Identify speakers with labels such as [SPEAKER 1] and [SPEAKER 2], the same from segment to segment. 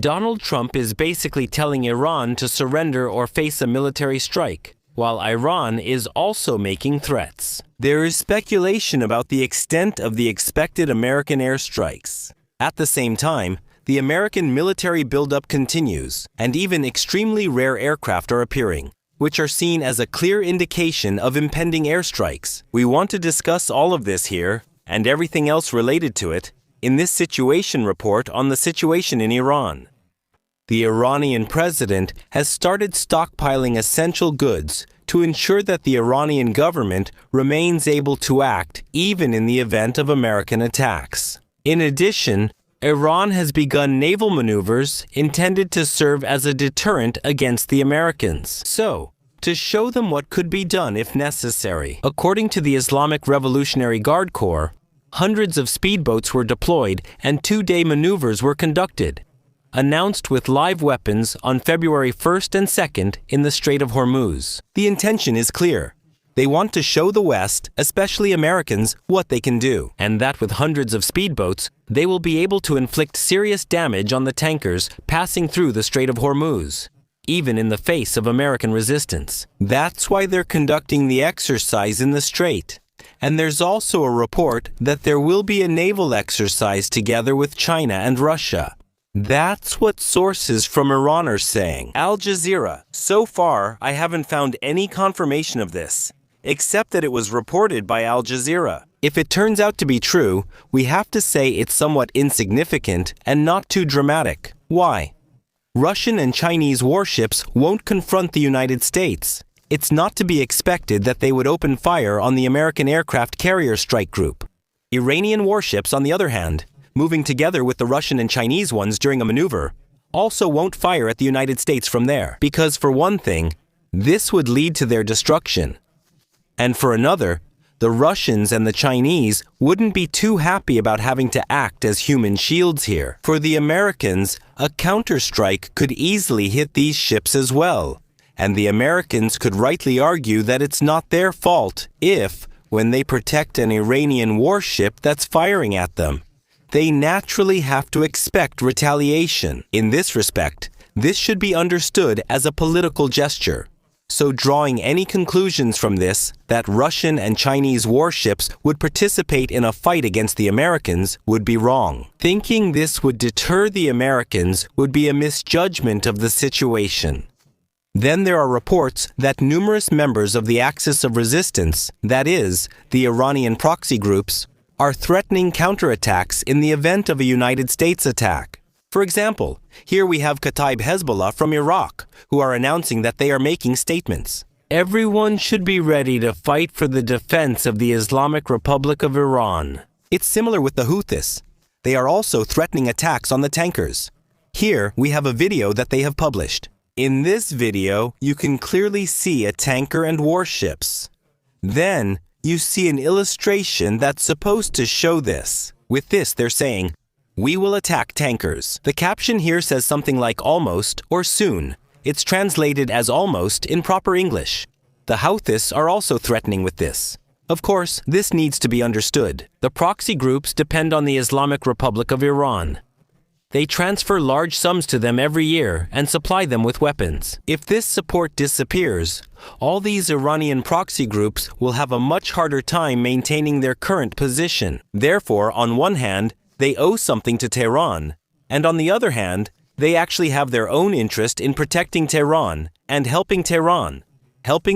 [SPEAKER 1] Donald Trump is basically telling Iran to surrender or face a military strike, while Iran is also making threats. There is speculation about the extent of the expected American airstrikes. At the same time, the American military buildup continues, and even extremely rare aircraft are appearing, which are seen as a clear indication of impending airstrikes. We want to discuss all of this here, and everything else related to it, in this situation report on the situation in Iran. The Iranian president has started stockpiling essential goods to ensure that the Iranian government remains able to act even in the event of American attacks. In addition, Iran has begun naval maneuvers intended to serve as a deterrent against the Americans. So, to show them what could be done if necessary. According to the Islamic Revolutionary Guard Corps, hundreds of speedboats were deployed and 2-day maneuvers were conducted, announced with live weapons on February 1st and 2nd in the Strait of Hormuz. The intention is clear. They want to show the West, especially Americans, what they can do, and that with hundreds of speedboats, they will be able to inflict serious damage on the tankers passing through the Strait of Hormuz, even in the face of American resistance. That's why they're conducting the exercise in the Strait. And there's also a report that there will be a naval exercise together with China and Russia. That's what sources from Iran are saying. Al Jazeera. So far, I haven't found any confirmation of this, except that it was reported by Al Jazeera. If it turns out to be true, we have to say it's somewhat insignificant and not too dramatic. Why? Russian and Chinese warships won't confront the United States. It's not to be expected that they would open fire on the American aircraft carrier strike group. Iranian warships, on the other hand, moving together with the Russian and Chinese ones during a maneuver, also won't fire at the United States from there, because for one thing, this would lead to their destruction. And for another, the Russians and the Chinese wouldn't be too happy about having to act as human shields here. For the Americans, a counterstrike could easily hit these ships as well. And the Americans could rightly argue that it's not their fault if, when they protect an Iranian warship that's firing at them, they naturally have to expect retaliation. In this respect, this should be understood as a political gesture. So drawing any conclusions from this that Russian and Chinese warships would participate in a fight against the Americans would be wrong. Thinking this would deter the Americans would be a misjudgment of the situation. Then there are reports that numerous members of the Axis of Resistance, that is, the Iranian proxy groups, are threatening counterattacks in the event of a United States attack. For example, here we have Kataib Hezbollah from Iraq, who are announcing that they are making statements. Everyone should be ready to fight for the defense of the Islamic Republic of Iran. It's similar with the Houthis. They are also threatening attacks on the tankers. Here we have a video that they have published. In this video, you can clearly see a tanker and warships. Then, you see an illustration that's supposed to show this. With this, they're saying, "We will attack tankers." The caption here says something like almost or soon. It's translated as almost in proper English. The Houthis are also threatening with this. Of course, this needs to be understood. The proxy groups depend on the Islamic Republic of Iran. They transfer large sums to them every year and supply them with weapons. If this support disappears, all these Iranian proxy groups will have a much harder time maintaining their current position. Therefore, on one hand, they owe something to Tehran, and on the other hand, they actually have their own interest in protecting Tehran and helping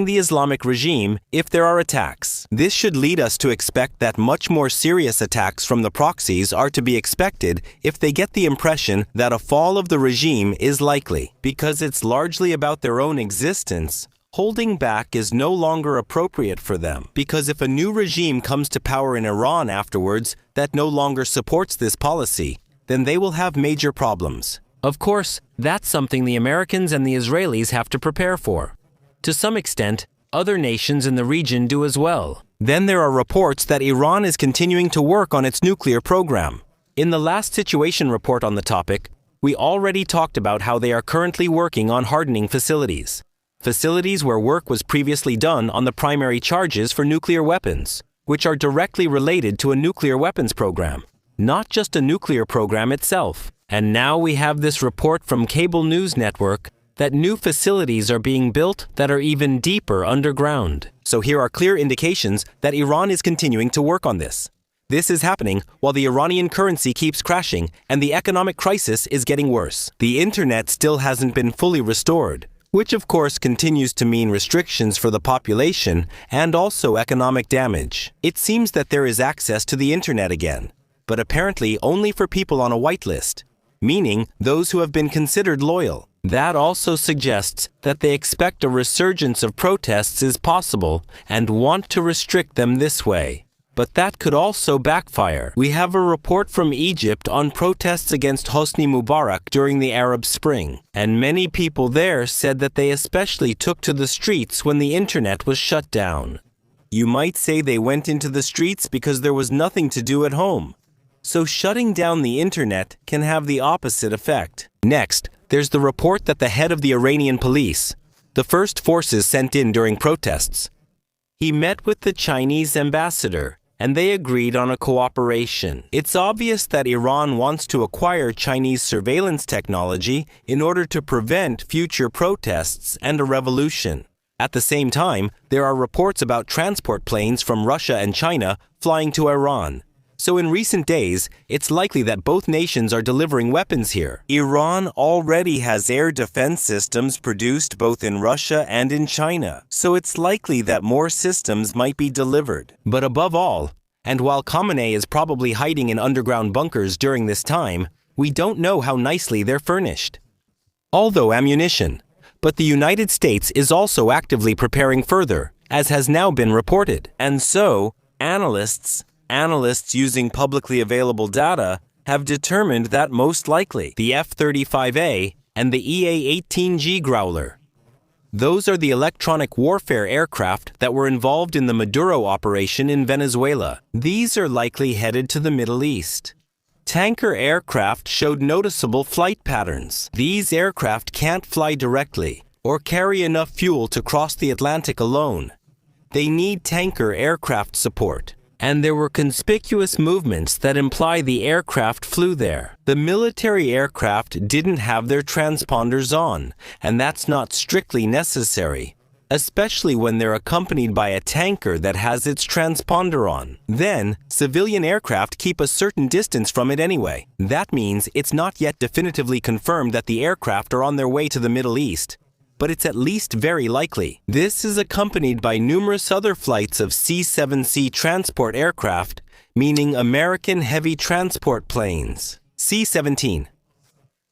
[SPEAKER 1] the Islamic regime if there are attacks. This should lead us to expect that much more serious attacks from the proxies are to be expected if they get the impression that a fall of the regime is likely. Because it's largely about their own existence, holding back is no longer appropriate for them. Because if a new regime comes to power in Iran afterwards that no longer supports this policy, then they will have major problems. Of course, that's something the Americans and the Israelis have to prepare for. To some extent, other nations in the region do as well. Then there are reports that Iran is continuing to work on its nuclear program. In the last situation report on the topic, we already talked about how they are currently working on hardening facilities. Facilities where work was previously done on the primary charges for nuclear weapons, which are directly related to a nuclear weapons program, not just a nuclear program itself. And now we have this report from Cable News Network that new facilities are being built that are even deeper underground. So here are clear indications that Iran is continuing to work on this. This is happening while the Iranian currency keeps crashing and the economic crisis is getting worse. The internet still hasn't been fully restored, which of course continues to mean restrictions for the population and also economic damage. It seems that there is access to the internet again, but apparently only for people on a whitelist, meaning those who have been considered loyal. That also suggests that they expect a resurgence of protests is possible and want to restrict them this way. But that could also backfire. We have a report from Egypt on protests against Hosni Mubarak during the Arab Spring, and many people there said that they especially took to the streets when the internet was shut down. You might say they went into the streets because there was nothing to do at home. So shutting down the internet can have the opposite effect. Next, there's the report that the head of the Iranian police, the first forces sent in during protests, he met with the Chinese ambassador, and they agreed on a cooperation. It's obvious that Iran wants to acquire Chinese surveillance technology in order to prevent future protests and a revolution. At the same time, there are reports about transport planes from Russia and China flying to Iran. So in recent days, it's likely that both nations are delivering weapons here. Iran already has air defense systems produced both in Russia and in China, so it's likely that more systems might be delivered. But above all, and while Khamenei is probably hiding in underground bunkers during this time, we don't know how nicely they're furnished. Although ammunition, but the United States is also actively preparing further, as has now been reported. And so, analysts using publicly available data have determined that most likely the F-35A and the EA-18G Growler. Those are the electronic warfare aircraft that were involved in the Maduro operation in Venezuela. These are likely headed to the Middle East. Tanker aircraft showed noticeable flight patterns. These aircraft can't fly directly or carry enough fuel to cross the Atlantic alone. They need tanker aircraft support. And there were conspicuous movements that imply the aircraft flew there. The military aircraft didn't have their transponders on, and that's not strictly necessary, especially when they're accompanied by a tanker that has its transponder on. Then, civilian aircraft keep a certain distance from it anyway. That means it's not yet definitively confirmed that the aircraft are on their way to the Middle East, but it's at least very likely. This is accompanied by numerous other flights of C-7C transport aircraft, meaning American heavy transport planes. C-17.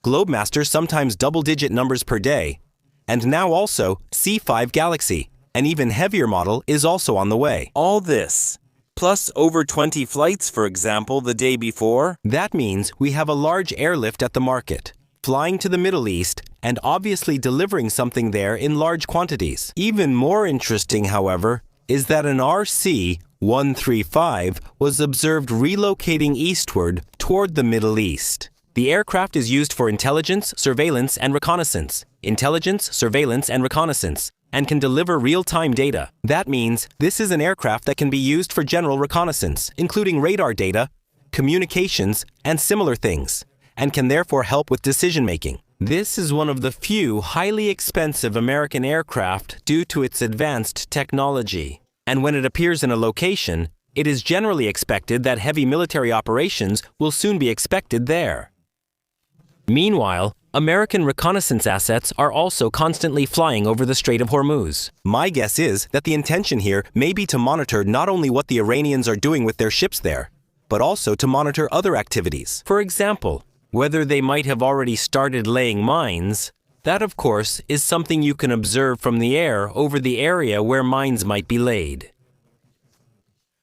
[SPEAKER 1] Globemaster sometimes double-digit numbers per day, and now also C-5 Galaxy, an even heavier model, is also on the way. All this, plus over 20 flights, for example, the day before, that means we have a large airlift at the market, flying to the Middle East, and obviously delivering something there in large quantities. Even more interesting, however, is that an RC-135 was observed relocating eastward toward the Middle East. The aircraft is used for intelligence, surveillance, and reconnaissance. Intelligence, surveillance, and reconnaissance, and can deliver real-time data. That means this is an aircraft that can be used for general reconnaissance, including radar data, communications, and similar things, and can therefore help with decision-making. This is one of the few highly expensive American aircraft due to its advanced technology. And when it appears in a location, it is generally expected that heavy military operations will soon be expected there. Meanwhile, American reconnaissance assets are also constantly flying over the Strait of Hormuz. My guess is that the intention here may be to monitor not only what the Iranians are doing with their ships there, but also to monitor other activities. For example, whether they might have already started laying mines. That, of course, is something you can observe from the air over the area where mines might be laid.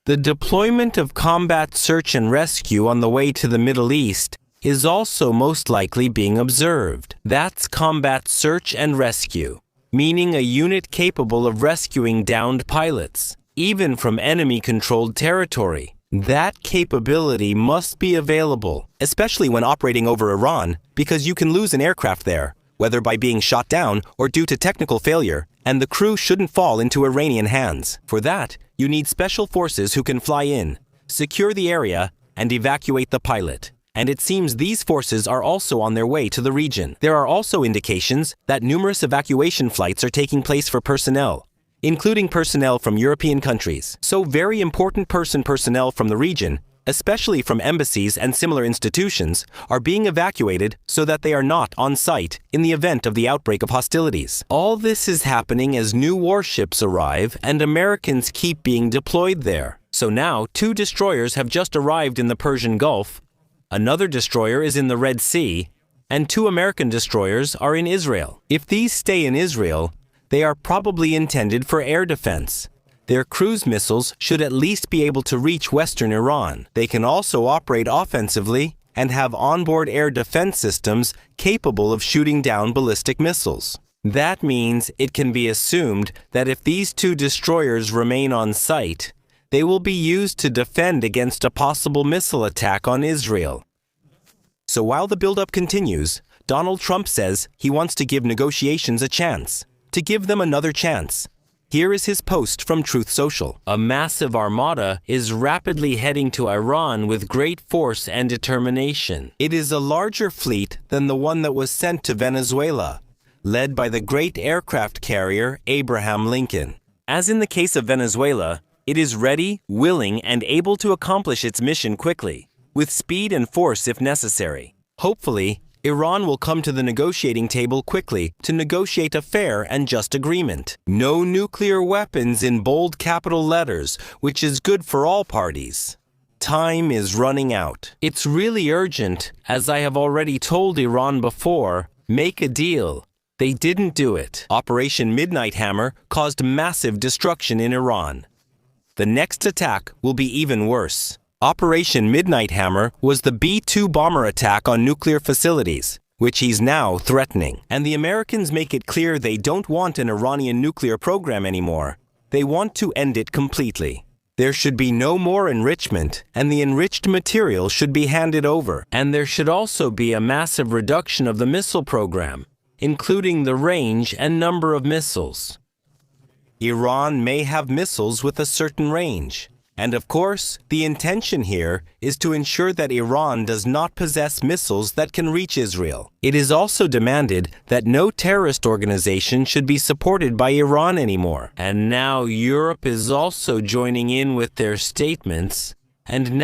[SPEAKER 1] The deployment of combat search and rescue on the way to the Middle East is also most likely being observed. That's combat search and rescue, meaning a unit capable of rescuing downed pilots, even from enemy-controlled territory. That capability must be available, especially when operating over Iran, because you can lose an aircraft there, whether by being shot down or due to technical failure, and the crew shouldn't fall into Iranian hands. For that, you need special forces who can fly in, secure the area, and evacuate the pilot. and it seems these forces are also on their way to the region. There are also indications that numerous evacuation flights are taking place for personnel, including personnel from European countries. So very important personnel from the region, especially from embassies and similar institutions, are being evacuated so that they are not on site in the event of the outbreak of hostilities. All this is happening as new warships arrive and Americans keep being deployed there. So now 2 destroyers have just arrived in the Persian Gulf, another destroyer is in the Red Sea, and 2 American destroyers are in Israel. If these stay in Israel, they are probably intended for air defense. Their cruise missiles should at least be able to reach western Iran. They can also operate offensively and have onboard air defense systems capable of shooting down ballistic missiles. That means it can be assumed that if these 2 destroyers remain on site, they will be used to defend against a possible missile attack on Israel. So while the buildup continues, Donald Trump says he wants to give negotiations a chance, to give them another chance. Here is his post from Truth Social. A massive armada is rapidly heading to Iran with great force and determination. It is a larger fleet than the one that was sent to Venezuela, led by the great aircraft carrier Abraham Lincoln. As in the case of Venezuela, it is ready, willing, and able to accomplish its mission quickly, with speed and force if necessary. Hopefully, Iran will come to the negotiating table quickly to negotiate a fair and just agreement. No nuclear weapons in bold capital letters, which is good for all parties. Time is running out. It's really urgent, as I have already told Iran before, make a deal. They didn't do it. Operation Midnight Hammer caused massive destruction in Iran. The next attack will be even worse. Operation Midnight Hammer was the B-2 bomber attack on nuclear facilities, which he's now threatening. And the Americans make it clear they don't want an Iranian nuclear program anymore. They want to end it completely. There should be no more enrichment, and the enriched material should be handed over. And there should also be a massive reduction of the missile program, including the range and number of missiles. Iran may have missiles with a certain range. And of course, the intention here is to ensure that Iran does not possess missiles that can reach Israel. It is also demanded that no terrorist organization should be supported by Iran anymore. And now Europe is also joining in with their statements. Regarding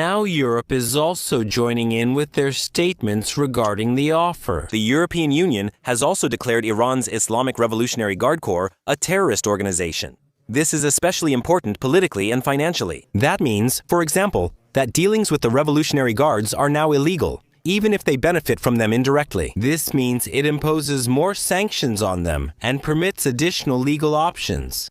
[SPEAKER 1] the offer. The European Union has also declared Iran's Islamic Revolutionary Guard Corps a terrorist organization. This is especially important politically and financially. That means, for example, that dealings with the Revolutionary Guards are now illegal, even if they benefit from them indirectly. This means it imposes more sanctions on them and permits additional legal options.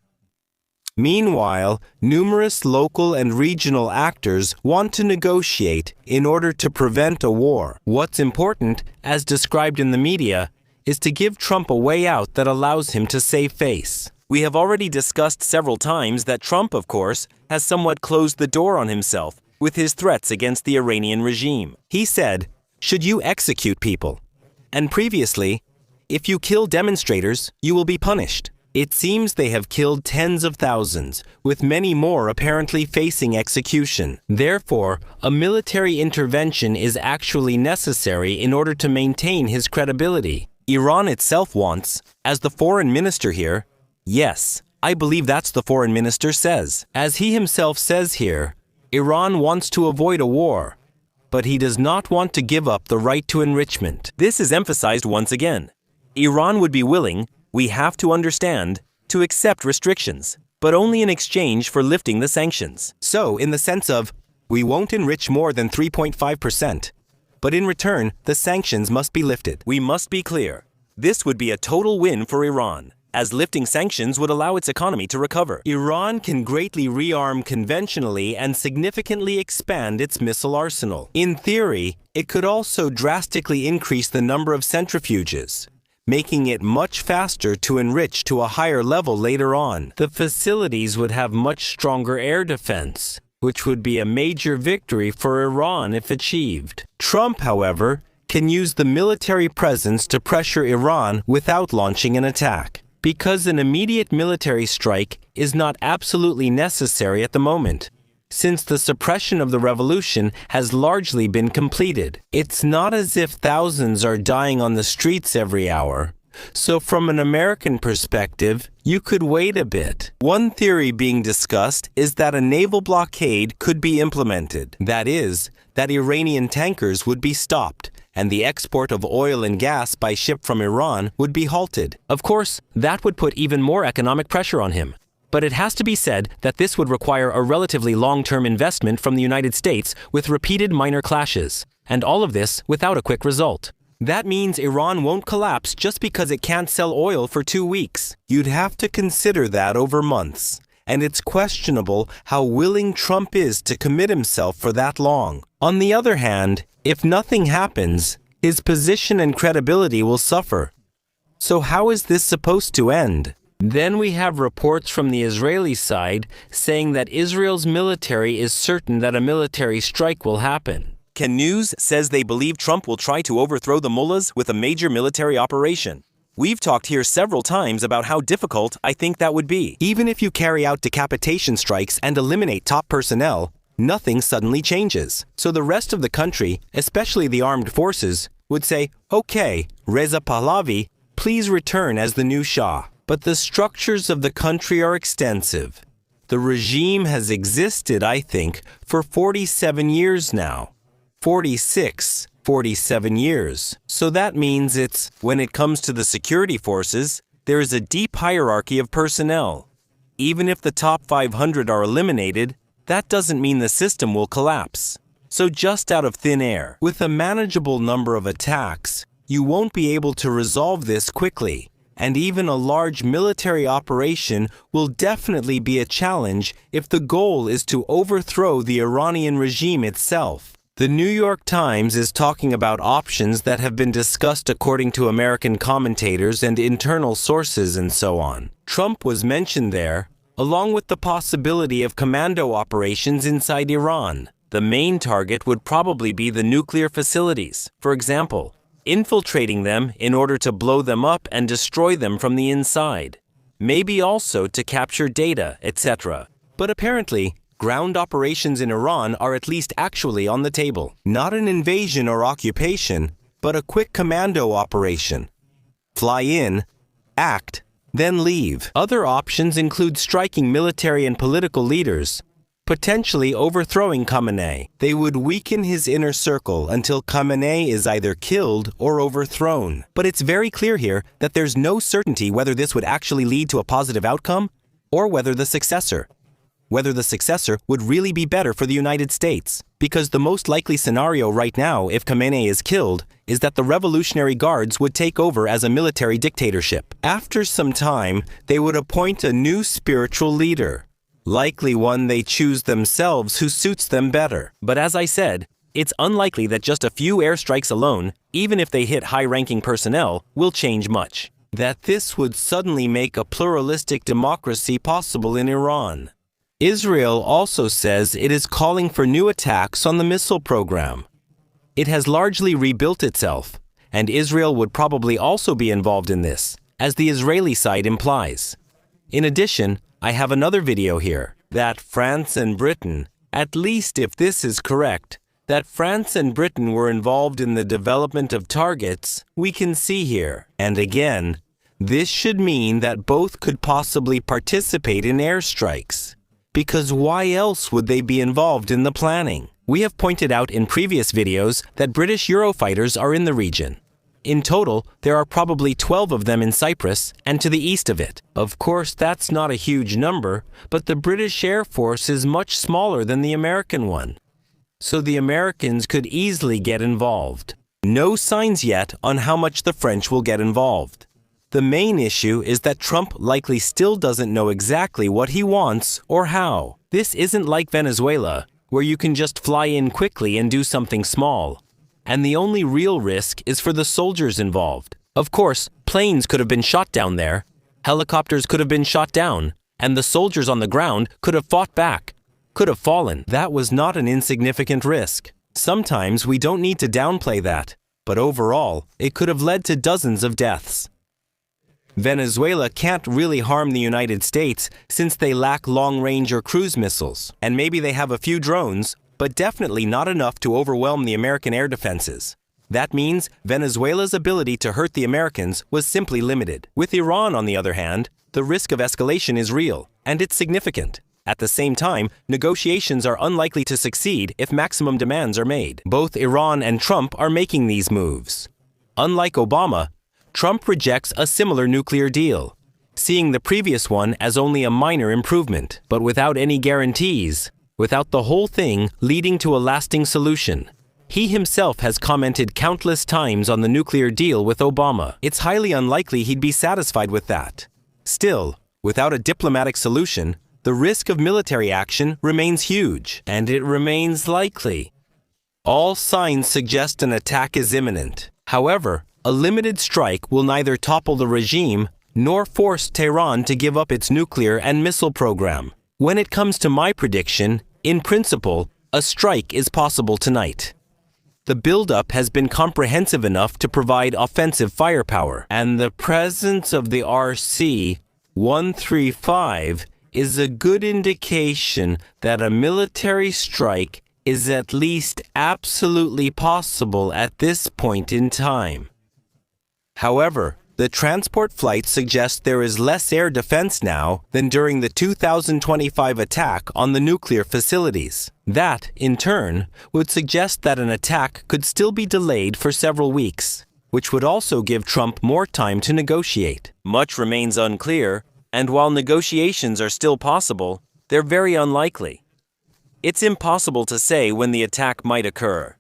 [SPEAKER 1] Meanwhile, numerous local and regional actors want to negotiate in order to prevent a war. What's important, as described in the media, is to give Trump a way out that allows him to save face. We have already discussed several times that Trump, of course, has somewhat closed the door on himself with his threats against the Iranian regime. He said, "Should you execute people?" And previously, "If you kill demonstrators, you will be punished." It seems they have killed tens of thousands, with many more apparently facing execution. Therefore, a military intervention is actually necessary in order to maintain his credibility. Iran itself wants, as the foreign minister here, yes, I believe that's the foreign minister says. As he himself says here, Iran wants to avoid a war, but he does not want to give up the right to enrichment. This is emphasized once again. Iran would be willing, we have to understand, to accept restrictions, but only in exchange for lifting the sanctions. So, in the sense of, we won't enrich more than 3.5%, but in return, the sanctions must be lifted. We must be clear. This would be a total win for Iran, as lifting sanctions would allow its economy to recover. Iran can greatly rearm conventionally and significantly expand its missile arsenal. In theory, it could also drastically increase the number of centrifuges, making it much faster to enrich to a higher level later on. The facilities would have much stronger air defense, which would be a major victory for Iran if achieved. Trump, however, can use the military presence to pressure Iran without launching an attack, because an immediate military strike is not absolutely necessary at the moment. since the suppression of the revolution has largely been completed. It's not as if thousands are dying on the streets every hour. So from an American perspective, you could wait a bit. One theory being discussed is that a naval blockade could be implemented. That is, that Iranian tankers would be stopped, and the export of oil and gas by ship from Iran would be halted. Of course, that would put even more economic pressure on him. But it has to be said that this would require a relatively long-term investment from the United States with repeated minor clashes, and all of this without a quick result. That means Iran won't collapse just because it can't sell oil for 2 weeks. You'd have to consider that over months, and it's questionable how willing Trump is to commit himself for that long. On the other hand, if nothing happens, his position and credibility will suffer. So how is this supposed to end? Then we have reports from the Israeli side saying that Israel's military is certain that a military strike will happen.
[SPEAKER 2] Ken News says they believe Trump will try to overthrow the mullahs with a major military operation. We've talked here several times about how difficult I think that would be. Even if you carry out decapitation strikes and eliminate top personnel, nothing suddenly changes. So the rest of the country, especially the armed forces, would say, okay, Reza Pahlavi, please return as the new Shah. But the structures of the country are extensive. The regime has existed, I think, for 47 years now. 47 years. So that means when it comes to the security forces, there is a deep hierarchy of personnel. Even if the top 500 are eliminated, that doesn't mean the system will collapse. So just out of thin air, with a manageable number of attacks, you won't be able to resolve this quickly. And even a large military operation will definitely be a challenge if the goal is to overthrow the Iranian regime itself. The New York Times is talking about options that have been discussed according to American commentators and internal sources and so on. Trump was mentioned there, along with the possibility of commando operations inside Iran. The main target would probably be the nuclear facilities, for example, infiltrating them in order to blow them up and destroy them from the inside. Maybe also to capture data, etc. But apparently, ground operations in Iran are at least actually on the table. Not an invasion or occupation, but a quick commando operation. Fly in, act, then leave. Other options include striking military and political leaders, potentially overthrowing Khamenei. They would weaken his inner circle until Khamenei is either killed or overthrown. But it's very clear here that there's no certainty whether this would actually lead to a positive outcome or whether the successor would really be better for the United States. Because the most likely scenario right now, if Khamenei is killed, is that the Revolutionary Guards would take over as a military dictatorship. After some time, they would appoint a new spiritual leader, likely one they choose themselves who suits them better. But as I said, it's unlikely that just a few airstrikes alone, even if they hit high-ranking personnel, will change much. That this would suddenly make a pluralistic democracy possible in Iran. Israel also says it is calling for new attacks on the missile program. It has largely rebuilt itself, and Israel would probably also be involved in this, as the Israeli side implies. In addition, I have another video here, that France and Britain, at least if this is correct, that France and Britain were involved in the development of targets, we can see here. And again, this should mean that both could possibly participate in airstrikes. Because why else would they be involved in the planning? We have pointed out in previous videos that British Eurofighters are in the region. In total, there are probably 12 of them in Cyprus and to the east of it. Of course, that's not a huge number, but the British Air Force is much smaller than the American one. So the Americans could easily get involved. No signs yet on how much the French will get involved. The main issue is that Trump likely still doesn't know exactly what he wants or how. This isn't like Venezuela, where you can just fly in quickly and do something small. And the only real risk is for the soldiers involved. Of course, planes could have been shot down there, helicopters could have been shot down, and the soldiers on the ground could have fought back, could have fallen. That was not an insignificant risk. Sometimes we don't need to downplay that, but overall, it could have led to dozens of deaths. Venezuela can't really harm the United States since they lack long-range or cruise missiles. And maybe they have a few drones, but definitely not enough to overwhelm the American air defenses. That means Venezuela's ability to hurt the Americans was simply limited. With Iran, on the other hand, the risk of escalation is real, and it's significant. At the same time, negotiations are unlikely to succeed if maximum demands are made. Both Iran and Trump are making these moves. Unlike Obama, Trump rejects a similar nuclear deal, seeing the previous one as only a minor improvement, but without any guarantees, without the whole thing leading to a lasting solution. He himself has commented countless times on the nuclear deal with Obama. It's highly unlikely he'd be satisfied with that. Still, without a diplomatic solution, the risk of military action remains huge, and it remains likely. All signs suggest an attack is imminent. However, a limited strike will neither topple the regime nor force Tehran to give up its nuclear and missile program. When it comes to my prediction, in principle, a strike is possible tonight. The buildup has been comprehensive enough to provide offensive firepower, and the presence of the RC-135 is a good indication that a military strike is at least absolutely possible at this point in time. However, the transport flights suggest there is less air defense now than during the 2025 attack on the nuclear facilities. That, in turn, would suggest that an attack could still be delayed for several weeks, which would also give Trump more time to negotiate. Much remains unclear, and while negotiations are still possible, they're very unlikely. It's impossible to say when the attack might occur.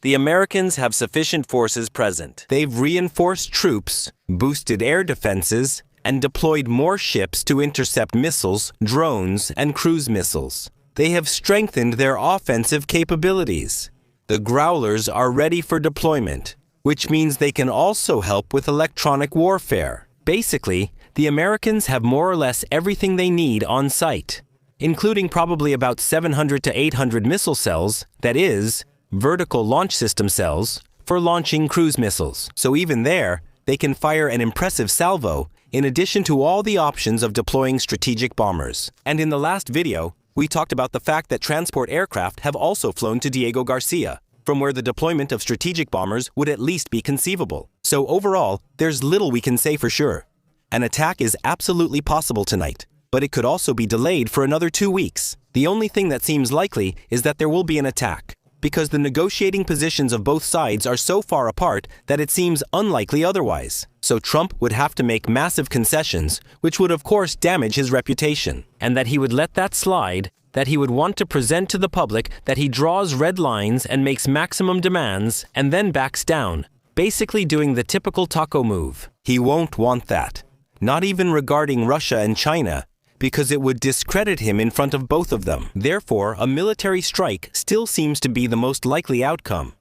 [SPEAKER 2] The Americans have sufficient forces present. They've reinforced troops, boosted air defenses, and deployed more ships to intercept missiles, drones, and cruise missiles. They have strengthened their offensive capabilities. The Growlers are ready for deployment, which means they can also help with electronic warfare. Basically, the Americans have more or less everything they need on site, including probably about 700 to 800 missile cells, that is, vertical launch system cells, for launching cruise missiles. So even there, they can fire an impressive salvo, in addition to all the options of deploying strategic bombers. And in the last video, we talked about the fact that transport aircraft have also flown to Diego Garcia, from where the deployment of strategic bombers would at least be conceivable. So overall, there's little we can say for sure. An attack is absolutely possible tonight, but it could also be delayed for another 2 weeks. The only thing that seems likely is that there will be an attack, because the negotiating positions of both sides are so far apart that it seems unlikely otherwise. So Trump would have to make massive concessions, which would of course damage his reputation. And that he would let that slide, that he would want to present to the public that he draws red lines and makes maximum demands and then backs down, basically doing the typical taco move. He won't want that, not even regarding Russia and China, because it would discredit him in front of both of them. Therefore, a military strike still seems to be the most likely outcome.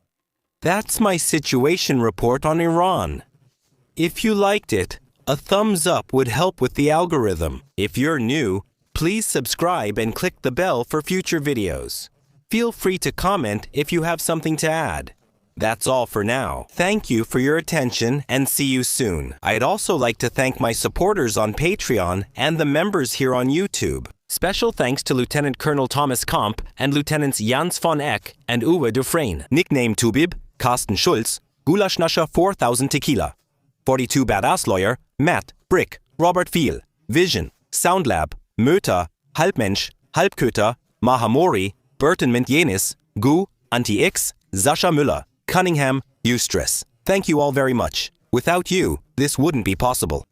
[SPEAKER 2] That's my situation report on Iran. If you liked it, a thumbs up would help with the algorithm. If you're new, please subscribe and click the bell for future videos. Feel free to comment if you have something to add. That's all for now. Thank you for your attention and see you soon. I'd also like to thank my supporters on Patreon and the members here on YouTube. Special thanks to Lieutenant Colonel Thomas Kamp and Lieutenants Jans von Eck and Uwe Dufresne. Nickname Tubib, Carsten Schulz, Gulaschnascher 4000 Tequila. 42 Badass Lawyer, Matt, Brick, Robert Viel, Vision, Soundlab, Möter, Halbmensch, Halbköter, Mahamori, Burton Mint Jenis, Gu, Anti-X, Sascha Müller, Cunningham, Eustress. Thank you all very much. Without you, this wouldn't be possible.